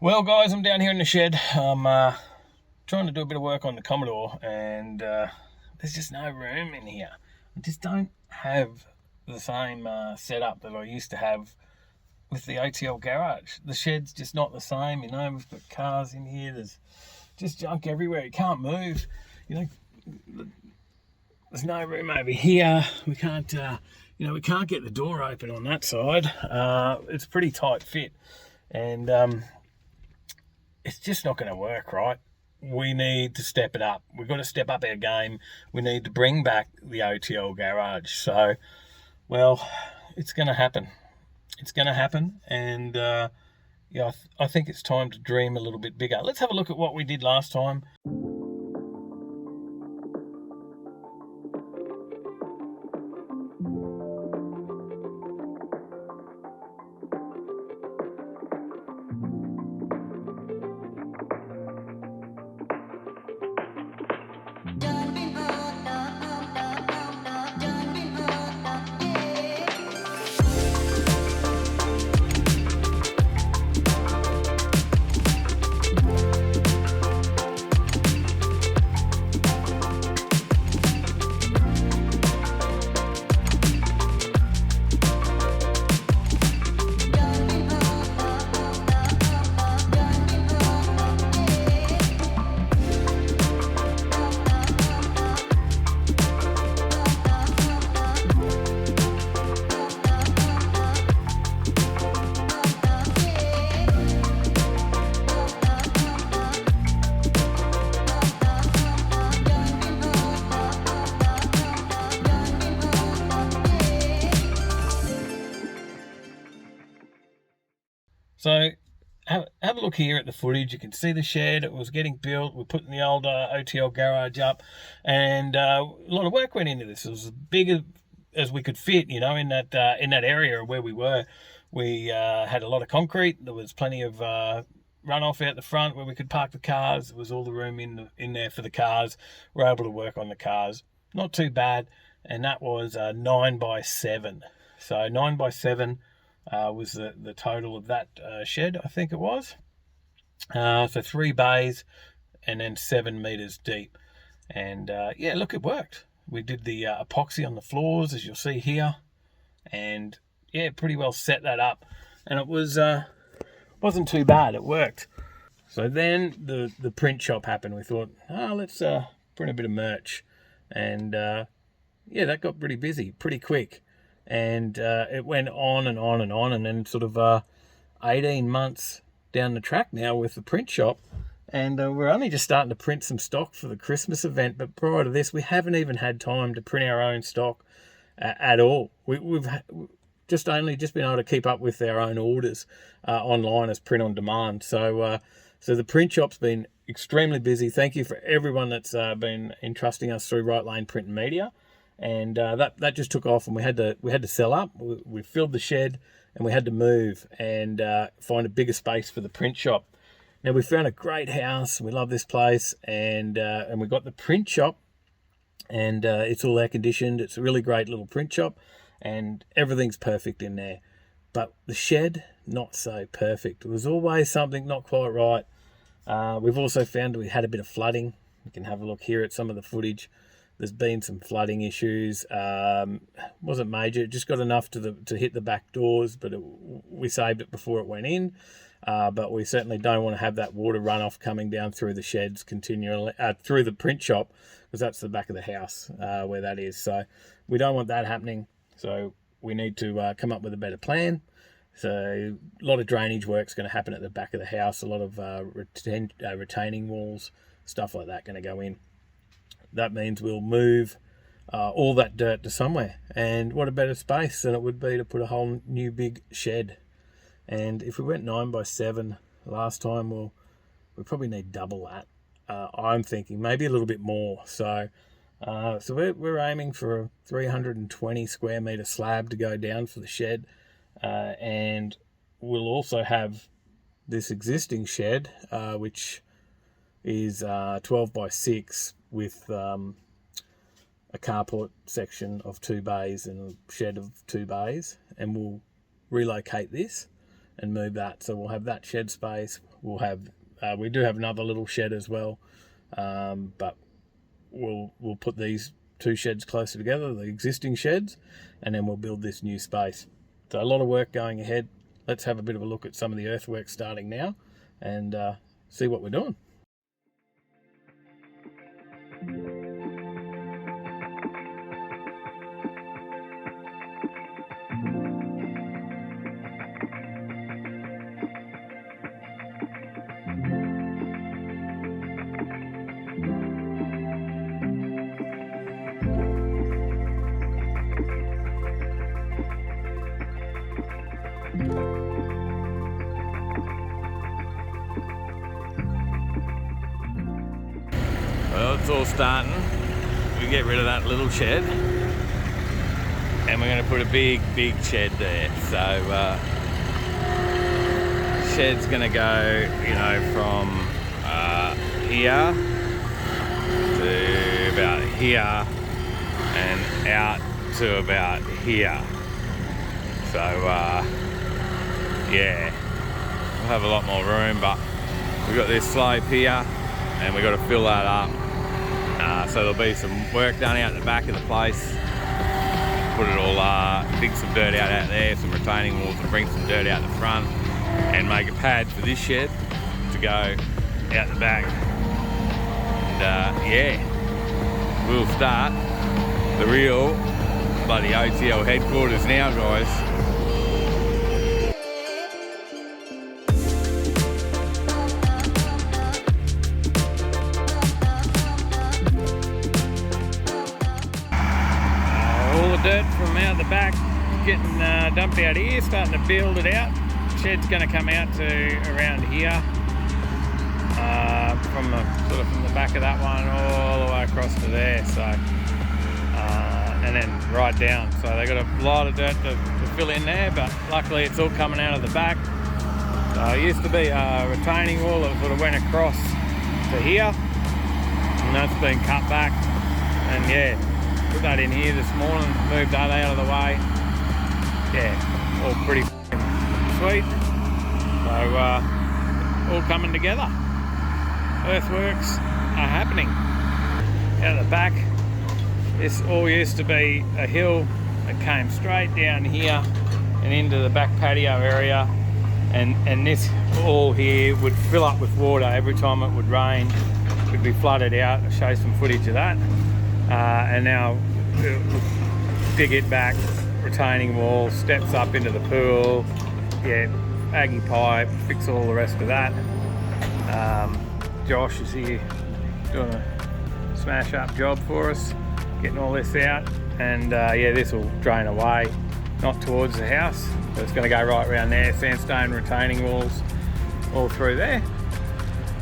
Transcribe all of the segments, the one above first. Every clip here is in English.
Well, guys, I'm down here in the shed. I'm trying to do a bit of work on the Commodore, and there's just no room in here. I just don't have the same setup that I used to have with the OTL garage. The shed's just not the same, you know. We've got cars in here. There's just junk everywhere. You can't move. You know, there's no room over here. We can't, we can't get the door open on that side. It's a pretty tight fit, and it's just not going to work, right? We need to step it up. We've got to step up our game. We need to bring back the OTL garage. So, well, it's going to happen. It's going to happen. And, I think it's time to dream a little bit bigger. Let's have a look at what we did last time. So have a look here at the footage. You can see the shed. It was getting built. We're putting the old OTL garage up, and a lot of work went into this. It was as big as we could fit, in that area where we were. We had a lot of concrete. There was plenty of runoff out the front where we could park the cars. There was all the room in there for the cars. We're able to work on the cars. Not too bad. And that was 9x7. So 9x7. Was the total of that shed, I think it was. So 3 bays and then 7 meters deep. And look, it worked. We did the epoxy on the floors, as you'll see here. And pretty well set that up. And it wasn't too bad. It worked. So then the print shop happened. We thought, let's print a bit of merch. And that got pretty busy, pretty quick. And it went on and on and on, and then sort of 18 months down the track now with the print shop, and we're only just starting to print some stock for the Christmas event. But prior to this, we haven't even had time to print our own stock at all. We've just been able to keep up with our own orders online as print on demand. So the print shop's been extremely busy. Thank you for everyone that's been entrusting us through Right Lane Print and Media. And that just took off, and we had to sell up. We filled the shed, and we had to move and find a bigger space for the print shop. Now we found a great house. We love this place, and we got the print shop, and it's all air conditioned. It's a really great little print shop, and everything's perfect in there. But the shed, not so perfect. There was always something not quite right. We've also found we had a bit of flooding. You can have a look here at some of the footage. There's been some flooding issues. Wasn't major. It just got enough to hit the back doors, but we saved it before it went in. But we certainly don't want to have that water runoff coming down through the sheds continually, through the print shop, because that's the back of the house where that is. So we don't want that happening. So we need to come up with a better plan. So a lot of drainage work's going to happen at the back of the house. A lot of retaining walls, stuff like that going to go in. That means we'll move all that dirt to somewhere. And what a better space than it would be to put a whole new big shed. And if we went 9x7 last time, we probably need double that. I'm thinking maybe a little bit more. So we're aiming for a 320 square meter slab to go down for the shed. And we'll also have this existing shed, which is 12x6 with a carport section of 2 bays and a shed of 2 bays, and we'll relocate this and move that. So we'll have that shed space, we'll have we do have another little shed as well, but we'll put these 2 sheds closer together, the existing sheds, and then we'll build this new space. So a lot of work going ahead. Let's have a bit of a look at some of the earthwork starting now and see what we're doing. Well, it's all starting. We get rid of that little shed and we're going to put a big shed there. So shed's going to go, you know, from here to about here and out to about here. So yeah, we'll have a lot more room, but we've got this slope here and we've got to fill that up. So there'll be some work done out the back of the place. Put it all, dig some dirt out there, some retaining walls, and bring some dirt out the front, and make a pad for this shed to go out the back. And yeah, we'll start the real bloody OTL headquarters now, guys. Dirt from out the back getting dumped out here, starting to build it out. Shed's going to come out to around here, from the back of that one all the way across to there. So and then right down. So they got a lot of dirt to fill in there, but luckily it's all coming out of the back. So it used to be a retaining wall that sort of went across to here, and that's been cut back. And yeah, put that in here this morning, moved that out of the way. Yeah, all pretty sweet. So all coming together. Earthworks are happening. Out the back, this all used to be a hill that came straight down here and into the back patio area, and this all here would fill up with water every time it would rain. It would be flooded out. I'll show some footage of that. And now dig it back, retaining wall, steps up into the pool, yeah, Aggie pipe, fix all the rest of that. Josh is here doing a smash up job for us, getting all this out, and yeah, this will drain away, not towards the house, but it's going to go right around there, sandstone retaining walls all through there.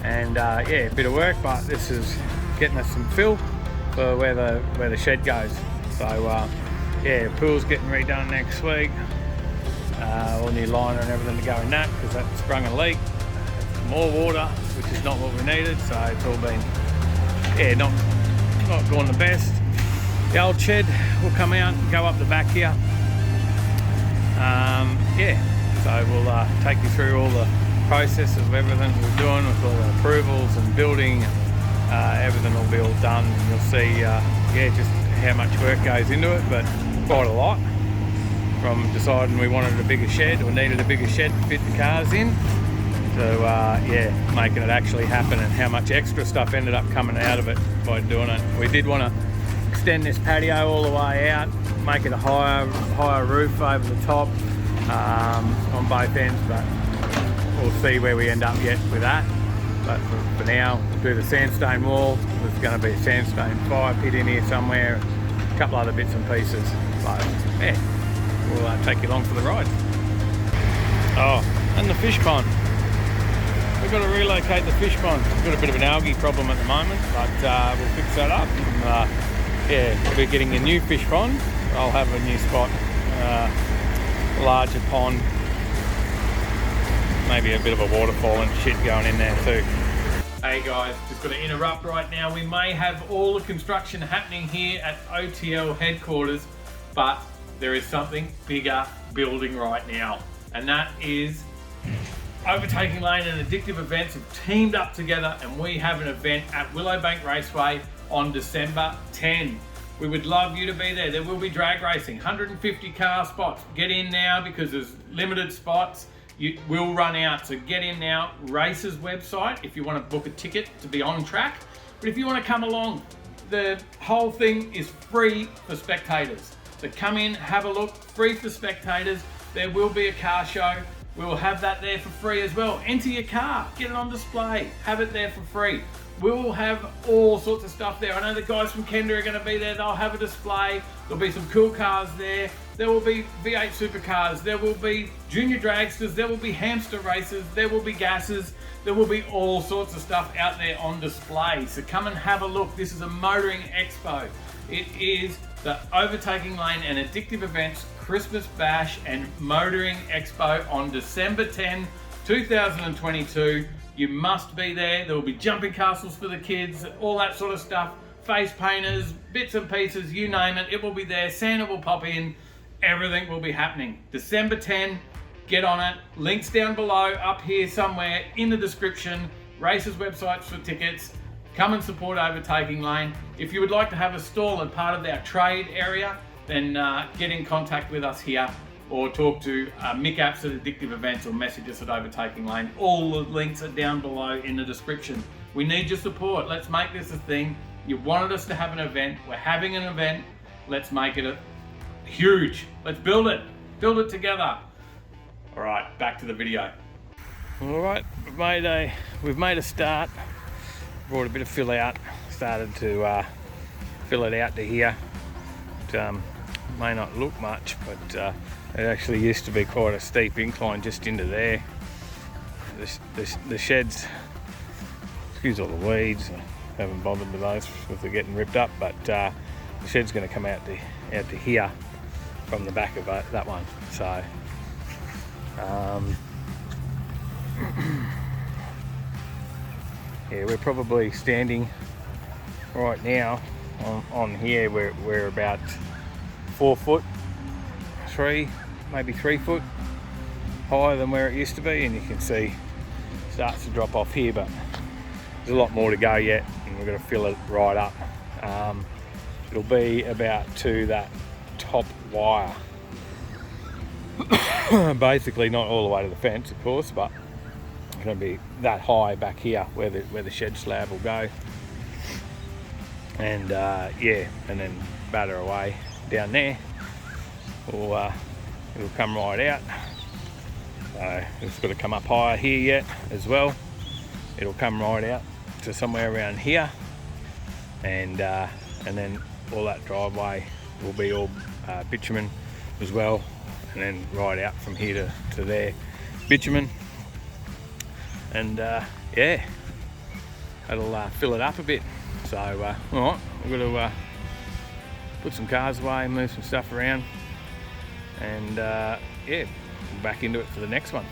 And yeah, a bit of work, but this is getting us some fill for where the shed goes. So yeah, the pool's getting redone next week. All new liner and everything to go in that, because that sprung a leak. More water, which is not what we needed, so it's all been, yeah, not going the best. The old shed will come out and go up the back here. Yeah, so we'll take you through all the process of everything we're doing with all the approvals and building. Everything will be all done, and you'll see yeah, just how much work goes into it, but quite a lot. From deciding we wanted a bigger shed or needed a bigger shed to fit the cars in, to yeah, making it actually happen, and how much extra stuff ended up coming out of it by doing it. We did want to extend this patio all the way out, make it a higher roof over the top on both ends, but we'll see where we end up yet with that. But for now, we'll do the sandstone wall. There's going to be a sandstone fire pit in here somewhere, a couple other bits and pieces. But yeah, we'll take you along for the ride. Oh, and the fish pond. We've got to relocate the fish pond. We've got a bit of an algae problem at the moment, but we'll fix that up. And, yeah, we're getting a new fish pond. I'll have a new spot, larger pond. Maybe a bit of a waterfall and shit going in there too. Hey guys, just got to interrupt right now. We may have all the construction happening here at OTL headquarters, but there is something bigger building right now, and that is Overtaking Lane and Addictive Events have teamed up together, and we have an event at Willowbank Raceway on December 10. We would love you to be there. There will be drag racing, 150 car spots. Get in now because there's limited spots. You will run out, so get in now. Race's website if you want to book a ticket to be on track. But if you want to come along, the whole thing is free for spectators. So come in, have a look, free for spectators. There will be a car show. We will have that there for free as well. Enter your car, get it on display, have it there for free. We will have all sorts of stuff there. I know the guys from Kenda are going to be there. They'll have a display. There'll be some cool cars there. There will be V8 supercars. There will be junior dragsters. There will be hamster races. There will be gases. There will be all sorts of stuff out there on display. So come and have a look. This is a motoring expo. It is the Overtaking Lane and Addictive Events Christmas Bash and Motoring Expo on December 10, 2022. You must be there. There will be jumping castles for the kids, all that sort of stuff. Face painters, bits and pieces, you name it. It will be there. Santa will pop in. Everything will be happening. December 10, get on it. Links down below, up here somewhere in the description. Races websites for tickets. Come and support Overtaking Lane. If you would like to have a stall and part of our trade area, then get in contact with us here or talk to Mick Apps at Addictive Events or message us at Overtaking Lane. All the links are down below in the description. We need your support. Let's make this a thing. You wanted us to have an event. We're having an event. Let's make it huge. Let's build it. Build it together. All right, back to the video. All right, we've made a start. Brought a bit of fill out. Started to fill it out to here. It may not look much, but it actually used to be quite a steep incline just into there. The sheds, excuse all the weeds, I haven't bothered with those if they're getting ripped up, but the shed's going to come out to here from the back of that one. So yeah, we're probably standing right now on here. We're about 4 foot, maybe 3 foot higher than where it used to be, and you can see it starts to drop off here, but there's a lot more to go yet, and we're going to fill it right up. It'll be about to that top wire. Basically not all the way to the fence, of course, but it's going to be that high back here where the shed slab will go, and yeah, and then batter away down there. It'll come right out. It's got to come up higher here yet as well. It'll come right out to somewhere around here, and then all that driveway will be all bitumen as well, and then right out from here to there, bitumen, and yeah, that'll fill it up a bit. So all right, we've got to put some cars away, move some stuff around, and yeah, back into it for the next one.